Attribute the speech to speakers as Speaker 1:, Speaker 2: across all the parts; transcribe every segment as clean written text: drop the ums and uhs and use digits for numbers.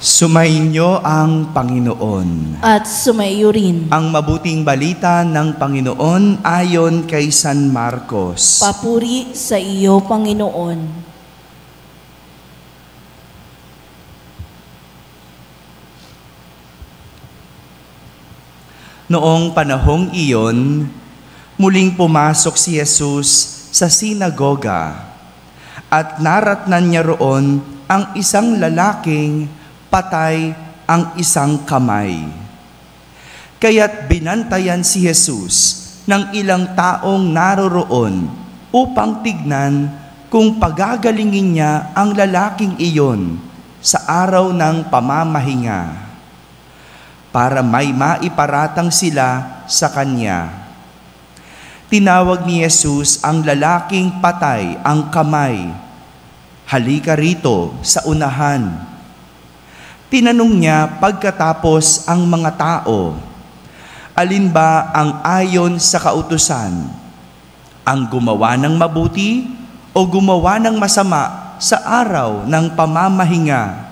Speaker 1: Sumainyo ang Panginoon.
Speaker 2: At sumaiyo rin.
Speaker 1: Ang mabuting balita ng Panginoon ayon kay San Marcos.
Speaker 2: Papuri sa iyo, Panginoon.
Speaker 1: Noong panahong iyon, muling pumasok si Jesus sa sinagoga at naratnan niya roon ang isang lalaking patay ang isang kamay. Kaya't binantayan si Jesus ng ilang taong naroroon upang tignan kung pagagalingin niya ang lalaking iyon sa araw ng pamamahinga para may maiparatang sila sa kanya. Tinawag ni Jesus ang lalaking patay ang kamay. Halika rito sa unahan. Tinanong niya pagkatapos ang mga tao, alin ba ang ayon sa kautusan? Ang gumawa ng mabuti o gumawa ng masama sa araw ng pamamahinga?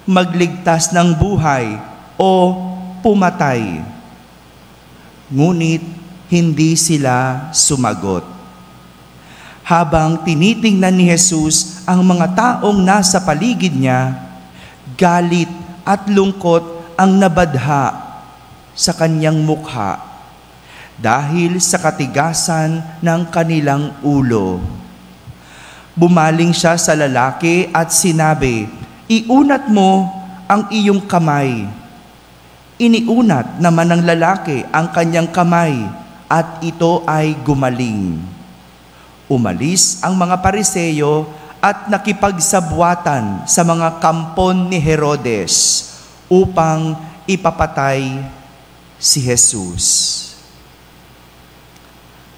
Speaker 1: Magligtas ng buhay o pumatay? Ngunit hindi sila sumagot. Habang tinitingnan ni Jesus ang mga taong nasa paligid niya, galit at lungkot ang nabadha sa kanyang mukha dahil sa katigasan ng kanilang ulo. Bumaling siya sa lalaki at sinabi, "Iunat mo ang iyong kamay." Iniunat naman ng lalaki ang kanyang kamay at ito ay gumaling. Umalis ang mga Pariseyo at nakipagsabwatan sa mga kampon ni Herodes upang ipapatay si Jesus.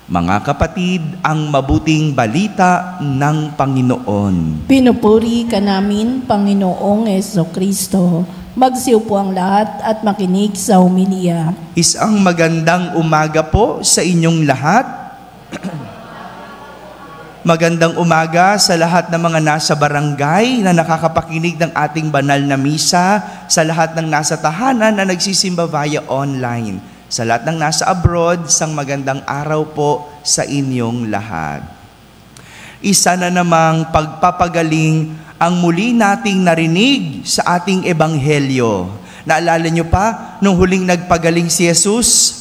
Speaker 1: Mga kapatid, ang mabuting balita ng Panginoon.
Speaker 2: Pinupuri ka namin, Panginoong Jesucristo. Magsiupo ang lahat at makinig sa homilya.
Speaker 1: Isang magandang umaga po sa inyong lahat. Magandang umaga sa lahat ng mga nasa barangay na nakakapakinig ng ating banal na misa, sa lahat ng nasa tahanan na nagsisimba via online, sa lahat ng nasa abroad, isang magandang araw po sa inyong lahat. Isa na namang pagpapagaling ang muli nating narinig sa ating ebanghelyo. Naalala niyo pa nung huling nagpagaling si Jesus?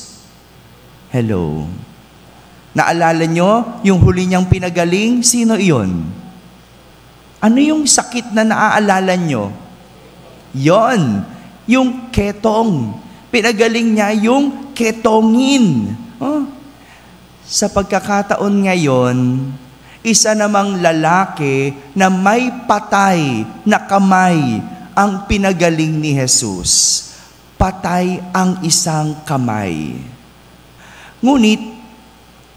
Speaker 1: Hello. Naalala nyo yung huli niyang pinagaling? Sino iyon? Ano yung sakit na naaalala nyo? Yon, yung ketong. Pinagaling niya yung ketongin. Sa pagkakataon ngayon, isa namang lalaki na may patay na kamay ang pinagaling ni Jesus. Patay ang isang kamay. Ngunit,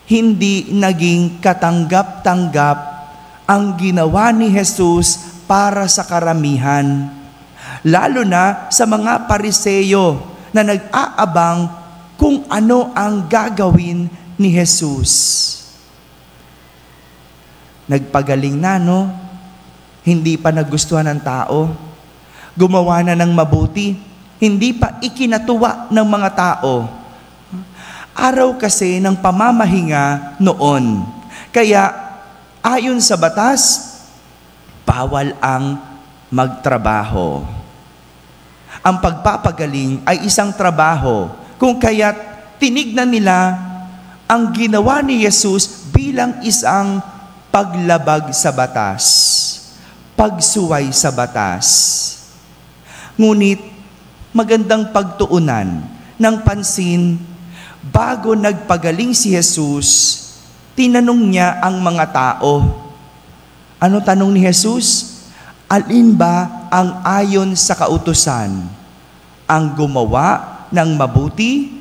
Speaker 1: hindi naging katanggap-tanggap ang ginawa ni Jesus para sa karamihan, lalo na sa mga Pariseyo na nag-aabang kung ano ang gagawin ni Jesus. Nagpagaling na, no? Hindi pa nagustuhan ng tao. Gumawa na ng mabuti, hindi pa ikinatuwa ng mga tao. Araw kasi ng pamamahinga noon. Kaya ayon sa batas, bawal ang magtrabaho. Ang pagpapagaling ay isang trabaho, kung kaya't tinignan nila ang ginawa ni Jesus bilang isang paglabag sa batas, pagsuway sa batas. Ngunit magandang pagtuunan ng pansin, bago nagpagaling si Jesus, tinanong niya ang mga tao. Ano tanong ni Jesus? Alin ba ang ayon sa kautusan? Ang gumawa ng mabuti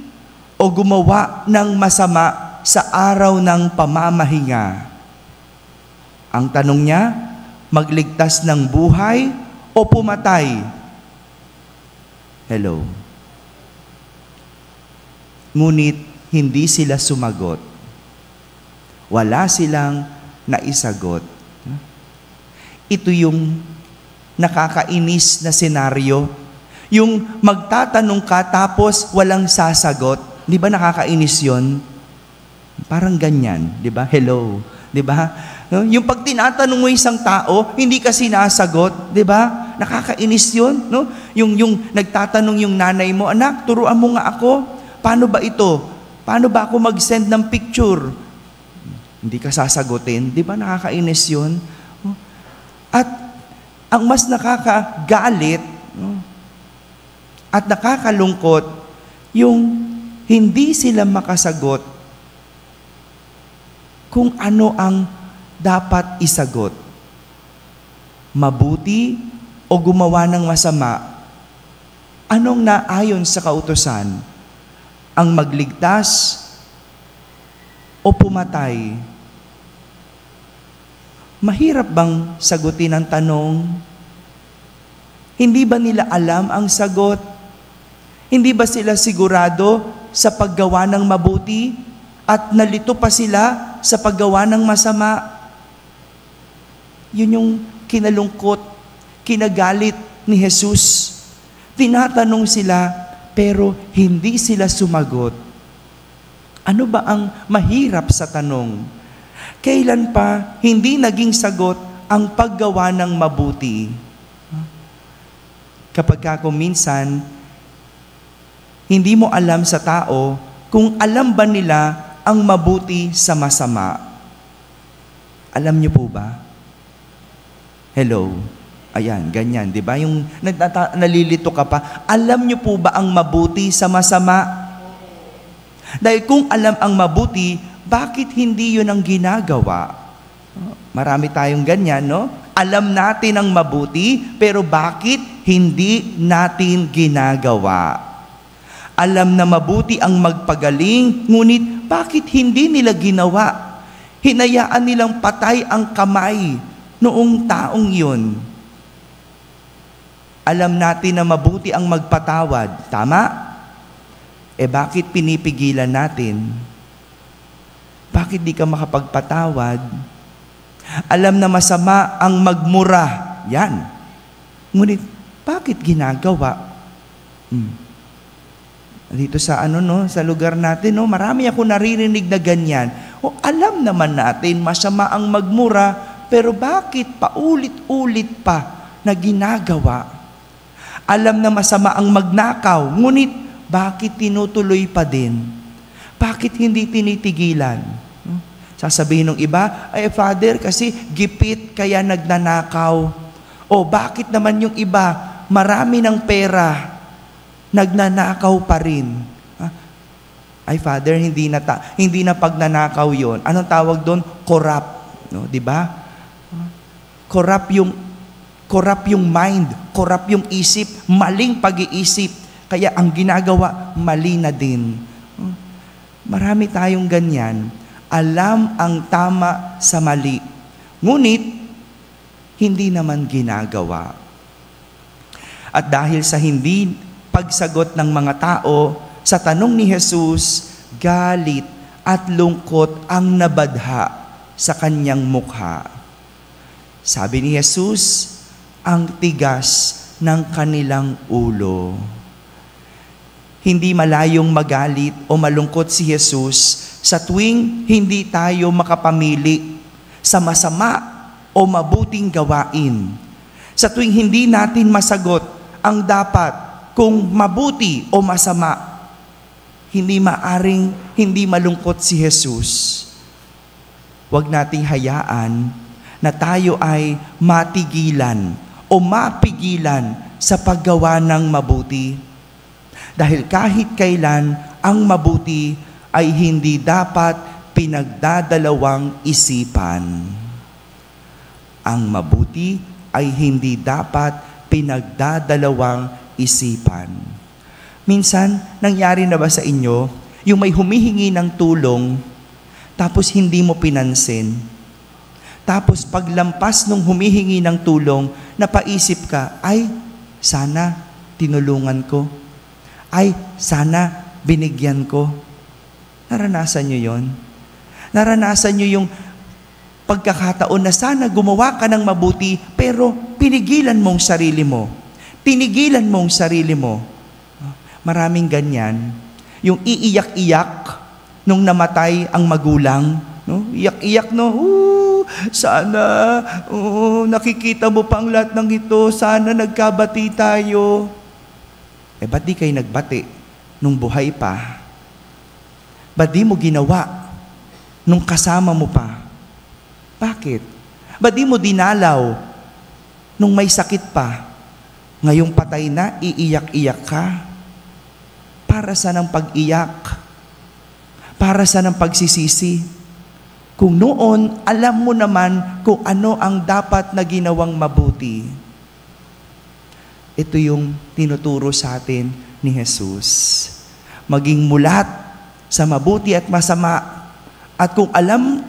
Speaker 1: o gumawa ng masama sa araw ng pamamahinga? Ang tanong niya, magligtas ng buhay o pumatay? Hello. Ngunit hindi sila sumagot. Wala silang naisagot. Ito yung nakakainis na senaryo. Yung magtatanong ka tapos walang sasagot. Di ba nakakainis yon? Parang ganyan, di ba? Hello, di ba? No? Yung pag tinatanong mo isang tao, hindi ka sinasagot, di ba? Nakakainis yun, no? Yung nagtatanong yung nanay mo, anak, turuan mo nga ako. Paano ba ito? Paano ba ako mag-send ng picture? Hindi ka sasagutin, di ba? Nakakainis yun. At ang mas nakakagalit, no? At nakakalungkot, yung hindi sila makasagot kung ano ang dapat isagot. Mabuti o gumawa ng masama, anong naayon sa kautusan? Ang magligtas o pumatay? Mahirap bang sagutin ang tanong? Hindi ba nila alam ang sagot? Hindi ba sila sigurado sa paggawa ng mabuti at nalito pa sila sa paggawa ng masama? Yun yung kinalungkot, kinagalit ni Jesus. Tinatanong sila, pero hindi sila sumagot. Ano ba ang mahirap sa tanong? Kailan pa hindi naging sagot ang paggawa ng mabuti? Kapag kung minsan, hindi mo alam sa tao kung alam ba nila ang mabuti sa masama. Alam niyo po ba? Hello. Ayan, ganyan, di ba? Yung nalilito ka pa, alam niyo po ba ang mabuti sa masama? Dahil kung alam ang mabuti, bakit hindi yun ang ginagawa? Marami tayong ganyan, no? Alam natin ang mabuti, pero bakit hindi natin ginagawa? Alam na mabuti ang magpagaling, ngunit bakit hindi nila ginawa? Hinayaan nilang patay ang kamay noong taong yun. Alam natin na mabuti ang magpatawad. Tama? Bakit pinipigilan natin? Bakit di ka makapagpatawad? Alam na masama ang magmura. Yan. Ngunit, bakit ginagawa? Dito sa sa lugar natin, marami ako naririnig na ganyan. Alam naman natin, masama ang magmura, pero bakit paulit-ulit pa na ginagawa? Alam na masama ang magnakaw, ngunit bakit tinutuloy pa din? Bakit hindi tinitigilan? Sasabihin ng iba, Father, kasi gipit kaya nagnanakaw. Bakit naman yung iba, marami ng pera, nagnanakaw pa rin? Father, hindi na pagnanakaw yon. Anong tawag doon? Corrupt. No, di ba? Corrupt yung mind, corrupt yung isip, maling pag-iisip. Kaya ang ginagawa, mali na din. Marami tayong ganyan. Alam ang tama sa mali. Ngunit, hindi naman ginagawa. At dahil sa hindi pagsagot ng mga tao sa tanong ni Jesus, galit at lungkot ang nabadha sa kanyang mukha. Sabi ni Jesus, ang tigas ng kanilang ulo. Hindi malayong magalit o malungkot si Jesus sa tuwing hindi tayo makapamili sa masama o mabuting gawain. Sa tuwing hindi natin masagot ang dapat kung mabuti o masama, hindi maaring hindi malungkot si Jesus. Huwag nating hayaan na tayo ay matigilan o mapigilan sa paggawa ng mabuti. Dahil kahit kailan, ang mabuti ay hindi dapat pinagdadalawang isipan. Ang mabuti ay hindi dapat pinagdadalawang isipan. Minsan, nangyari na ba sa inyo, yung may humihingi ng tulong, tapos hindi mo pinansin? Tapos paglampas nung humihingi ng tulong, napaisip ka, ay, sana tinulungan ko. Ay, sana binigyan ko. Naranasan nyo yon? Naranasan nyo yung pagkakataon na sana gumawa ka ng mabuti, pero pinigilan mong sarili mo. Tinigilan mong sarili mo. Maraming ganyan. Yung iiyak-iyak nung namatay ang magulang. No? Iyak-iyak, no? Sana, nakikita mo pa ang lahat ng ito. Sana nagkabati tayo. Ba't di kayo nagbati nung buhay pa? Ba't di mo ginawa nung kasama mo pa? Bakit? Ba't di mo dinalaw nung may sakit pa? Ngayong patay na, iiyak-iyak ka? Para saan ang pag-iyak? Para saan ang pagsisisi? Kung noon, alam mo naman kung ano ang dapat na ginawang mabuti. Ito yung tinuturo sa atin ni Jesus. Maging mulat sa mabuti at masama. At kung alam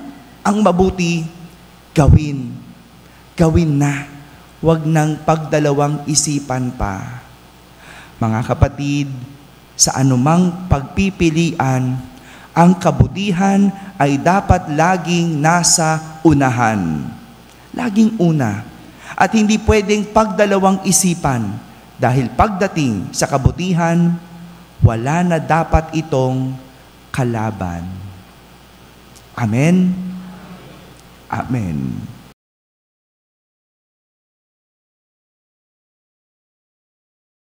Speaker 1: ang mabuti, gawin. Gawin na. Huwag nang pagdalawang isipan pa. Mga kapatid, sa anumang pagpipilian, ang kabutihan ay dapat laging nasa unahan. Laging una. At hindi pwedeng pagdalawang isipan dahil pagdating sa kabutihan, wala na dapat itong kalaban. Amen? Amen.